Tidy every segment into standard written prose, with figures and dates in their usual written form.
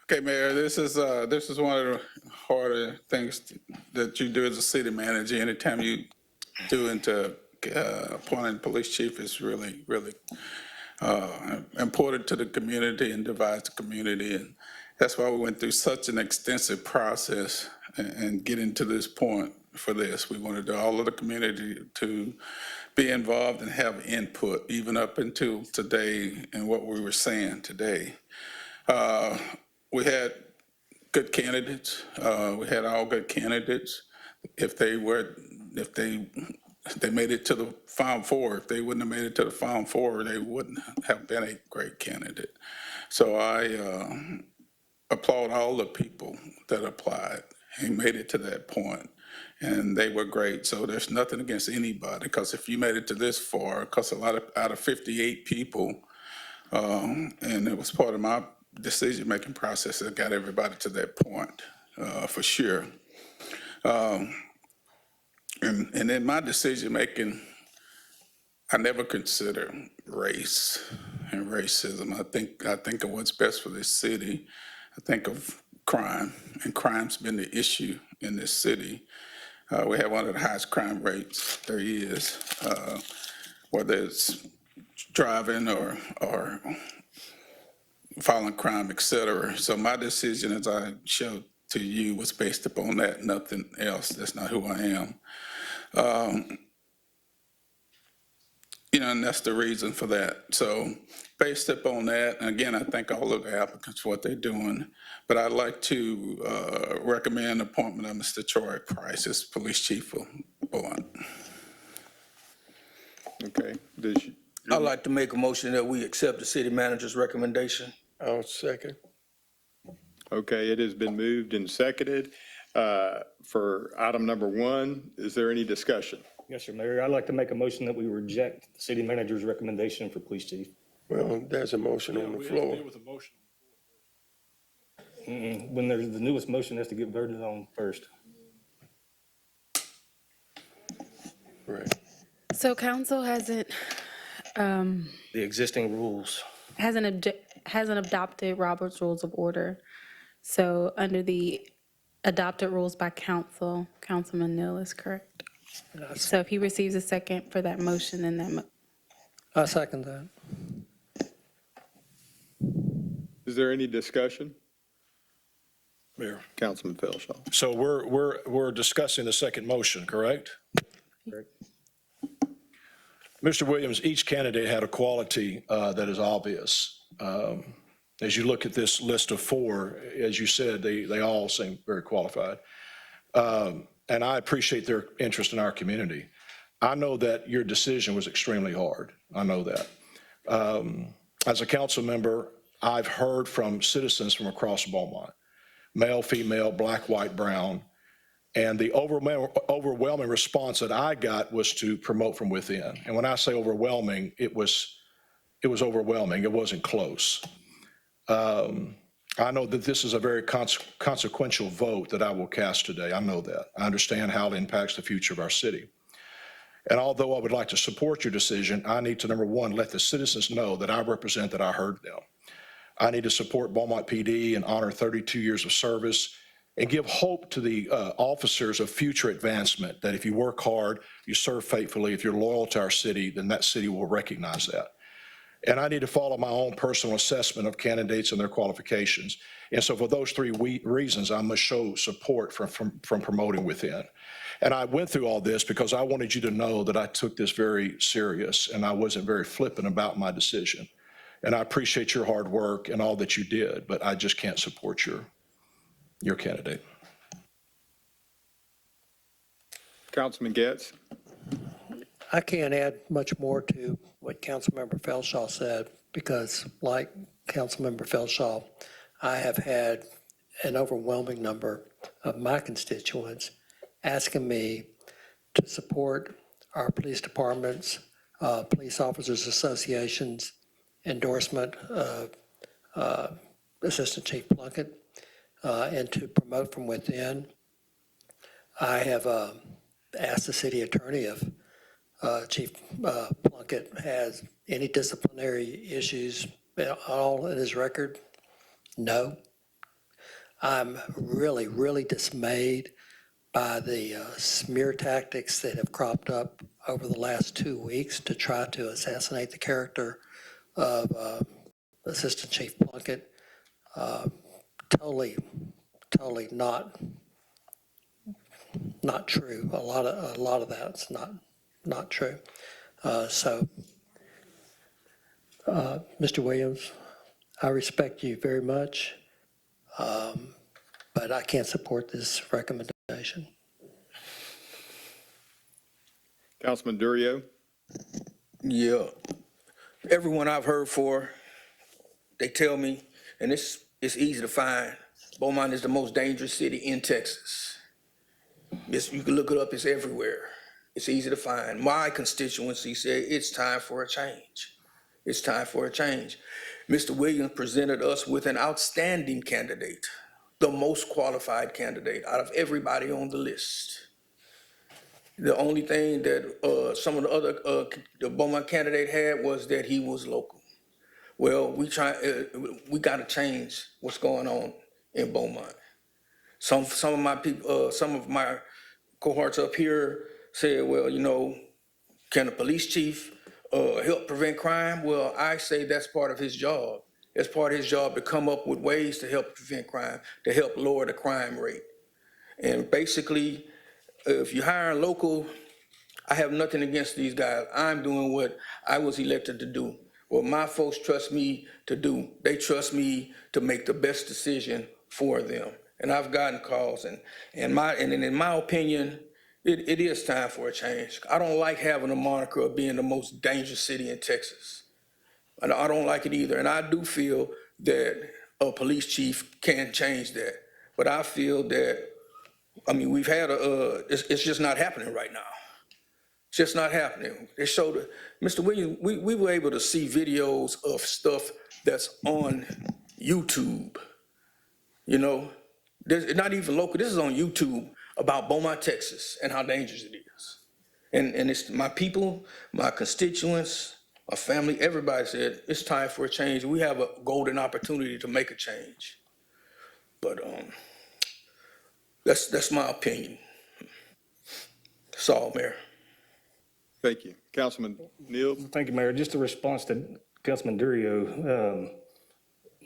Okay, Mayor, this is one of the harder things that you do as a city manager. Anytime you do into appointing police chief is really, really important to the community and divides the community. And that's why we went through such an extensive process and getting to this point for this. We wanted all of the community to be involved and have input, even up until today and what we were saying today. We had good candidates. We had all good candidates. If they made it to the Final Four, if they wouldn't have made it to the Final Four, they wouldn't have been a great candidate. So I applaud all the people that applied and made it to that point, and they were great. So there's nothing against anybody, because if you made it to this far, because out of 58 people, and it was part of my decision-making process that got everybody to that point, for sure. And in my decision-making, I never consider race and racism. I think of what's best for this city. I think of crime, and crime's been the issue in this city. We have one of the highest crime rates there is, whether it's driving or violent crime, et cetera. So my decision, as I showed to you, was based upon that, nothing else. That's not who I am. And that's the reason for that. So based upon that, and again, I thank all of the applicants for what they're doing, but I'd like to recommend the appointment of Mr. Troy Price as police chief for Beaumont. Okay. I'd like to make a motion that we accept the city manager's recommendation. I'll second. Okay, it has been moved and seconded. For item number 1, is there any discussion? Yes, sir, Mayor. I'd like to make a motion that we reject the city manager's recommendation for police chief. Well, there's a motion on the floor. When there's the newest motion has to get voted on first. Right. So council hasn't The existing rules. hasn't adopted Robert's Rules of Order. So under the adopted rules by council, Councilman Neal is correct. So if he receives a second for that motion, then that. I second that. Is there any discussion? Mayor. Councilman Felshaw. So we're discussing the second motion, correct? Correct. Mr. Williams, each candidate had a quality that is obvious. As you look at this list of 4, as you said, they all seem very qualified. And I appreciate their interest in our community. I know that your decision was extremely hard. I know that. As a council member, I've heard from citizens from across Beaumont, male, female, black, white, brown, and the overwhelming response that I got was to promote from within. And when I say overwhelming, it was overwhelming. It wasn't close. I know that this is a very consequential vote that I will cast today. I know that. I understand how it impacts the future of our city. And although I would like to support your decision, I need to, number 1, let the citizens know that I represent, that I heard them. I need to support Beaumont PD and honor 32 years of service and give hope to the officers of future advancement, that if you work hard, you serve faithfully, if you're loyal to our city, then that city will recognize that. And I need to follow my own personal assessment of candidates and their qualifications. And so for those 3 reasons, I must show support from promoting within. And I went through all this because I wanted you to know that I took this very serious and I wasn't very flippant about my decision. And I appreciate your hard work and all that you did, but I just can't support your candidate. Councilman Getz. I can't add much more to what Councilmember Felshaw said because, like Councilmember Felshaw, I have had an overwhelming number of my constituents asking me to support our police departments, police officers associations, endorsement of Assistant Chief Plunkett, and to promote from within. I have asked the city attorney if Chief Plunkett has any disciplinary issues at all in his record. No. I'm really, really dismayed by the smear tactics that have cropped up over the last 2 weeks to try to assassinate the character of Assistant Chief Plunkett. Totally, totally not true. A lot of that's not true. Mr. Williams, I respect you very much, but I can't support this recommendation. Councilman Durio? Yeah. Everyone I've heard for, they tell me, and it's easy to find, Beaumont is the most dangerous city in Texas. You can look it up, it's everywhere. It's easy to find. My constituency said it's time for a change. It's time for a change. Mr. Williams presented us with an outstanding candidate, the most qualified candidate out of everybody on the list. The only thing that some of the other the Beaumont candidate had was that he was local. Well, we got to change what's going on in Beaumont. Some of my people, some of my cohorts up here said, well, you know, can a police chief help prevent crime? Well, I say that's part of his job. It's part of his job to come up with ways to help prevent crime, to help lower the crime rate. And basically, if you hire a local, I have nothing against these guys. I'm doing what I was elected to do. What my folks trust me to do. They trust me to make the best decision for them. And I've gotten calls, and in my opinion, it is time for a change. I don't like having a moniker of being the most dangerous city in Texas. And I don't like it either. And I do feel that a police chief can change that. But I feel that, I mean, we've had it's just not happening right now. It's just not happening. They showed, Mr. Williams, we were able to see videos of stuff that's on YouTube. You know, there's not even local. This is on YouTube about Beaumont, Texas, and how dangerous it is. And it's my people, my constituents, my family, everybody said it's time for a change. We have a golden opportunity to make a change. But that's my opinion. That's all, Mayor. Thank you. Councilman Neal? Thank you, Mayor. Just a response to Councilman Durio.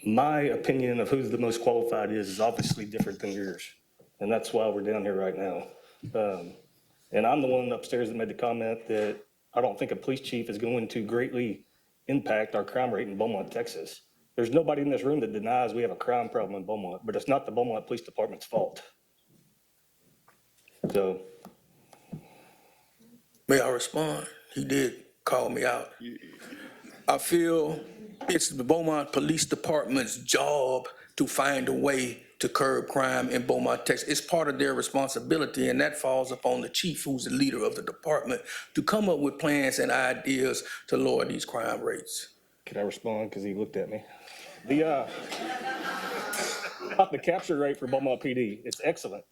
My opinion of who's the most qualified is obviously different than yours. And that's why we're down here right now. And I'm the one upstairs that made the comment that I don't think a police chief is going to greatly impact our crime rate in Beaumont, Texas. There's nobody in this room that denies we have a crime problem in Beaumont, but it's not the Beaumont Police Department's fault. So. May I respond? He did call me out. I feel it's the Beaumont Police Department's job to find a way to curb crime in Beaumont, Texas. It's part of their responsibility, and that falls upon the chief, who's the leader of the department, to come up with plans and ideas to lower these crime rates. Can I respond? Because he looked at me. The capture rate for Beaumont PD, it's excellent.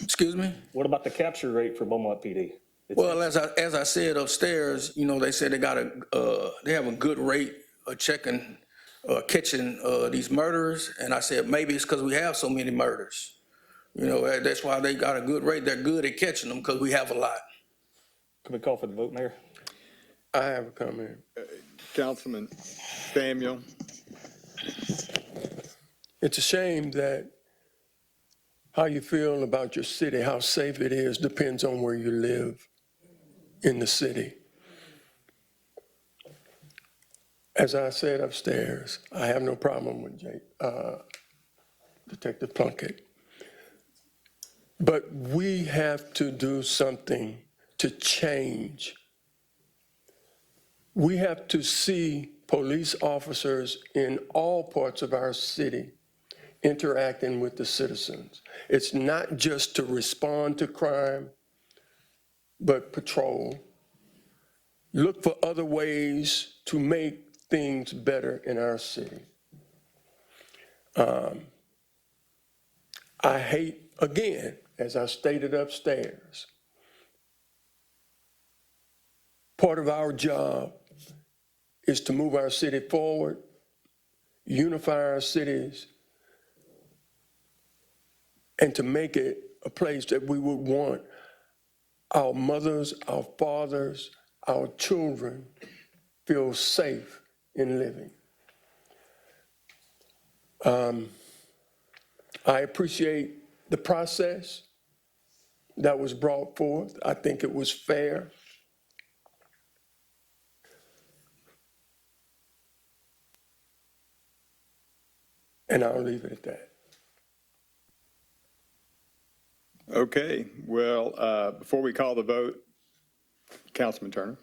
Excuse me? What about the capture rate for Beaumont PD? Well, as I said upstairs, you know, they said they have a good rate of catching these murderers, and I said maybe it's because we have so many murders. You know, that's why they got a good rate. They're good at catching them because we have a lot. Can we call for the vote, Mayor? I have a comment. Councilman Samuel? It's a shame that how you feel about your city, how safe it is, depends on where you live in the city. As I said upstairs, I have no problem with Detective Plunkett. But we have to do something to change. We have to see police officers in all parts of our city interacting with the citizens. It's not just to respond to crime, but patrol. Look for other ways to make things better in our city. I hate, again, as I stated upstairs, part of our job is to move our city forward, unify our cities, and to make it a place that we would want our mothers, our fathers, our children feel safe in living. I appreciate the process that was brought forth. I think it was fair. And I'll leave it at that. Okay, well, before we call the vote, Councilman Turner.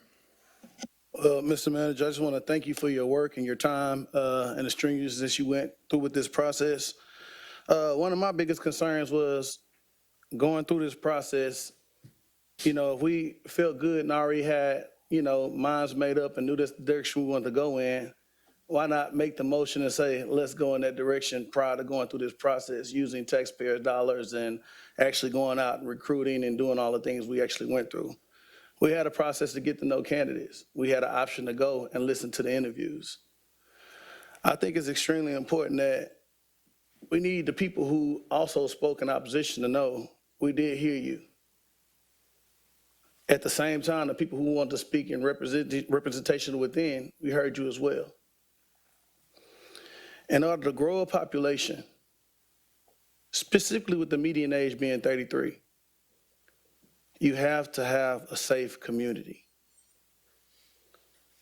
Mr. Manager, I just want to thank you for your work and your time and the stringency you went through with this process. One of my biggest concerns was going through this process. You know, if we felt good and already had, minds made up and knew this direction we wanted to go in, why not make the motion and say, let's go in that direction prior to going through this process, using taxpayer dollars and actually going out and recruiting and doing all the things we actually went through. We had a process to get to know candidates. We had an option to go and listen to the interviews. I think it's extremely important that we need the people who also spoke in opposition to know we did hear you. At the same time, the people who want to speak in representation within, we heard you as well. In order to grow a population, specifically with the median age being 33, you have to have a safe community.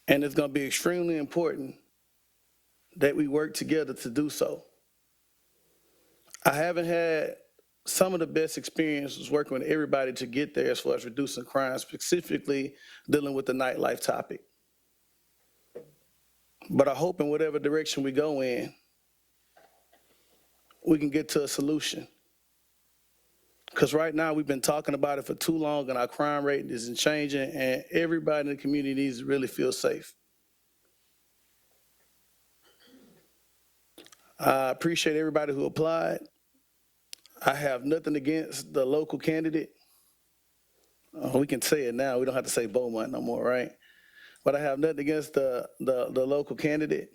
And it's going to be extremely important that we work together to do so. I haven't had some of the best experiences working with everybody to get there as far as reducing crime, specifically dealing with the nightlife topic. But I hope in whatever direction we go in, we can get to a solution. Because right now we've been talking about it for too long and our crime rate isn't changing, and everybody in the community needs to really feel safe. I appreciate everybody who applied. I have nothing against the local candidate. We can say it now. We don't have to say Beaumont no more, right? But I have nothing against the local candidate.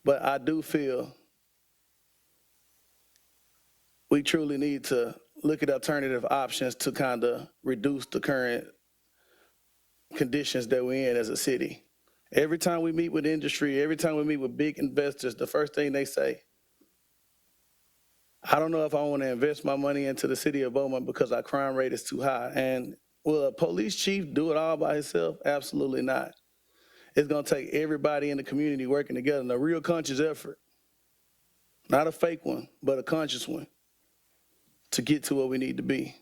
But I do feel we truly need to look at alternative options to kind of reduce the current conditions that we're in as a city. Every time we meet with industry, every time we meet with big investors, the first thing they say, I don't know if I want to invest my money into the city of Beaumont because our crime rate is too high. And will a police chief do it all by himself? Absolutely not. It's going to take everybody in the community working together in a real conscious effort, not a fake one, but a conscious one, to get to where we need to be.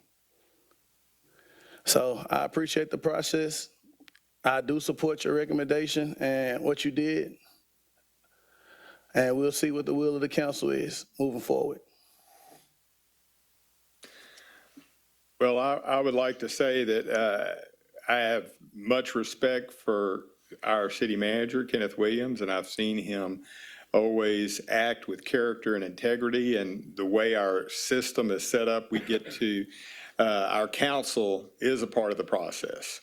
So I appreciate the process. I do support your recommendation and what you did. And we'll see what the will of the council is moving forward. Well, I would like to say that I have much respect for our city manager, Kenneth Williams, and I've seen him always act with character and integrity, and the way our system is set up, we get to, our council is a part of the process.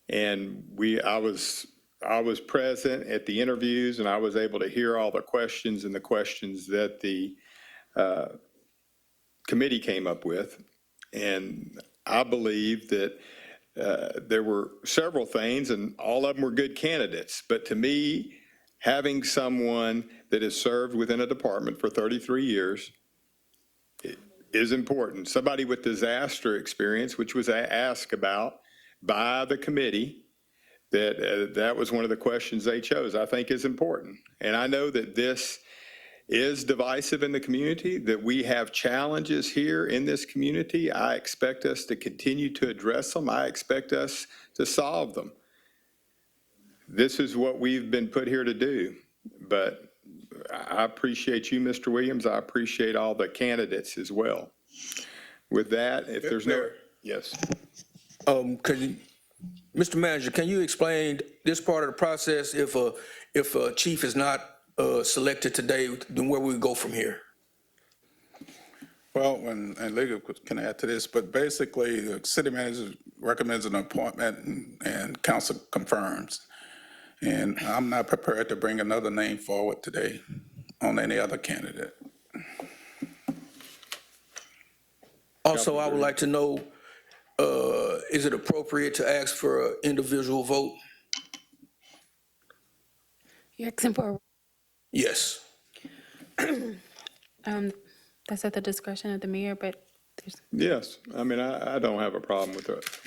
And I was present at the interviews, and I was able to hear all the questions and the questions that the committee came up with. And I believe that there were several things, and all of them were good candidates. But to me, having someone that has served within a department for 33 years is important. Somebody with disaster experience, which was asked about by the committee, that was one of the questions they chose, I think is important. And I know that this is divisive in the community, that we have challenges here in this community. I expect us to continue to address them. I expect us to solve them. This is what we've been put here to do. But I appreciate you, Mr. Williams. I appreciate all the candidates as well. With that, if there's no, yes. Mr. Manager, can you explain this part of the process? If a chief is not selected today, then where we go from here? Well, and legal can add to this, but basically, the city manager recommends an appointment and council confirms. And I'm not prepared to bring another name forward today on any other candidate. Also, I would like to know, is it appropriate to ask for an individual vote? You're asking for, Yes. that's at the discretion of the mayor, but there's, Yes, I mean, I don't have a problem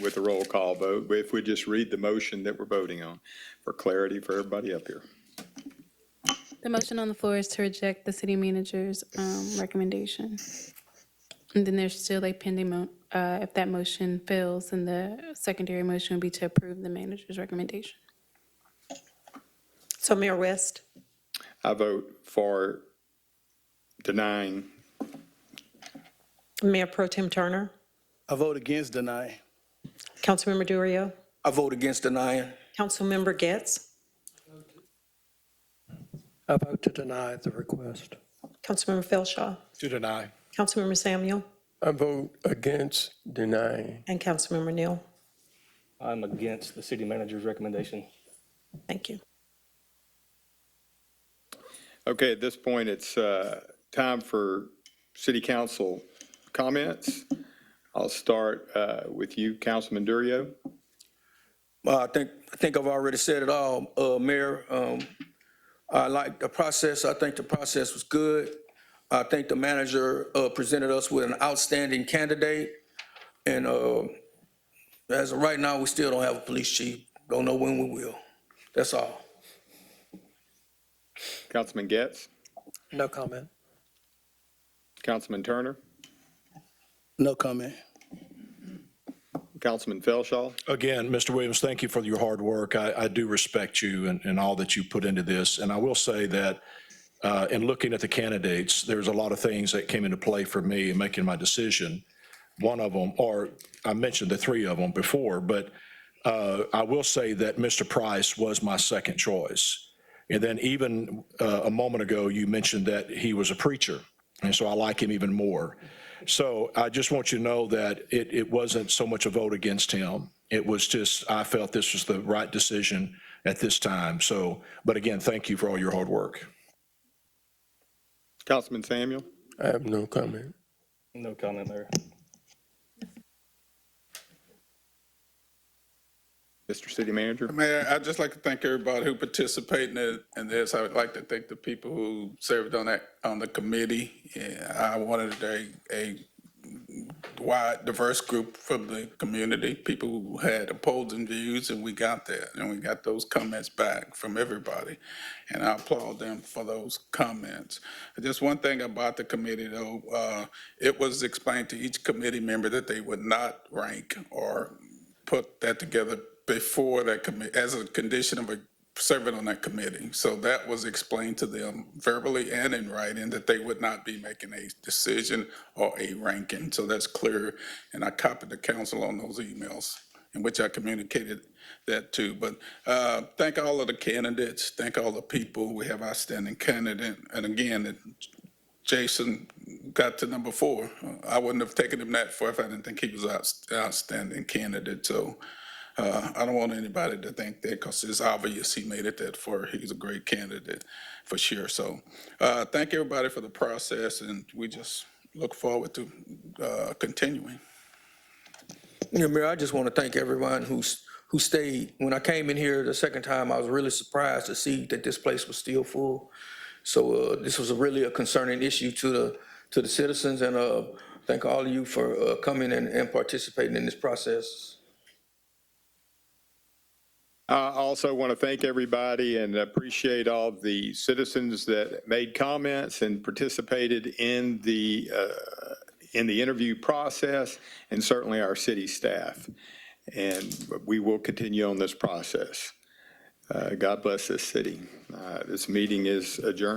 with the roll call vote, but if we just read the motion that we're voting on for clarity for everybody up here. the motion on the floor is to reject the city manager's recommendation. And then there's still a pending, if that motion fails, then the secondary motion would be to approve the manager's recommendation. So Mayor West, I vote for denying. Mayor Pro Tem Turner, I vote against denying. Councilmember Durio, I vote against denying. Councilmember Getz, I vote to deny the request. Councilmember Felshaw, To deny. Councilmember Samuel, I vote against denying. and Councilmember Neal. I'm against the city manager's recommendation. Thank you. Okay, at this point, it's time for city council comments. I'll start with you, Councilman Durio. I think I've already said it all, Mayor. I like the process. I think the process was good. I think the manager presented us with an outstanding candidate. And as of right now, we still don't have a police chief. Don't know when we will. That's all. Councilman Getz, No comment. Councilman Turner, No comment. Councilman Felshaw. Again, Mr. Williams, thank you for your hard work. I do respect you and all that you put into this. And I will say that in looking at the candidates, there's a lot of things that came into play for me in making my decision. One of them, or I mentioned the three of them before, but I will say that Mr. Price was my second choice. And then even a moment ago, you mentioned that he was a preacher, and so I like him even more. So I just want you to know that it wasn't so much a vote against him. It was just, I felt this was the right decision at this time. So, but again, thank you for all your hard work. Councilman Samuel. I have no comment. No comment, Mayor. Mr. City Manager. Mayor, I'd just like to thank everybody who participated in this. I would like to thank the people who served on the committee. Yeah, I wanted a wide, diverse group from the community, people who had opposing views, and we got that. And we got those comments back from everybody. And I applaud them for those comments. Just one thing about the committee, though, it was explained to each committee member that they would not rank or put that together before that committee, as a condition of serving on that committee. So that was explained to them verbally and in writing, that they would not be making a decision or a ranking. So that's clear, and I copied the council on those emails in which I communicated that too. But thank all of the candidates, thank all the people. We have outstanding candidate, and again, Jason got to number 4. I wouldn't have taken him that far if I didn't think he was an outstanding candidate. So I don't want anybody to think that, because it's obvious he made it that far. He's a great candidate for sure. So thank everybody for the process, and we just look forward to continuing. Yeah, Mayor, I just want to thank everyone who stayed. When I came in here the second time, I was really surprised to see that this place was still full. So this was really a concerning issue to the citizens, and thank all of you for coming and participating in this process. I also want to thank everybody and appreciate all the citizens that made comments and participated in the interview process, and certainly our city staff. And we will continue on this process. God bless this city. This meeting is adjourned.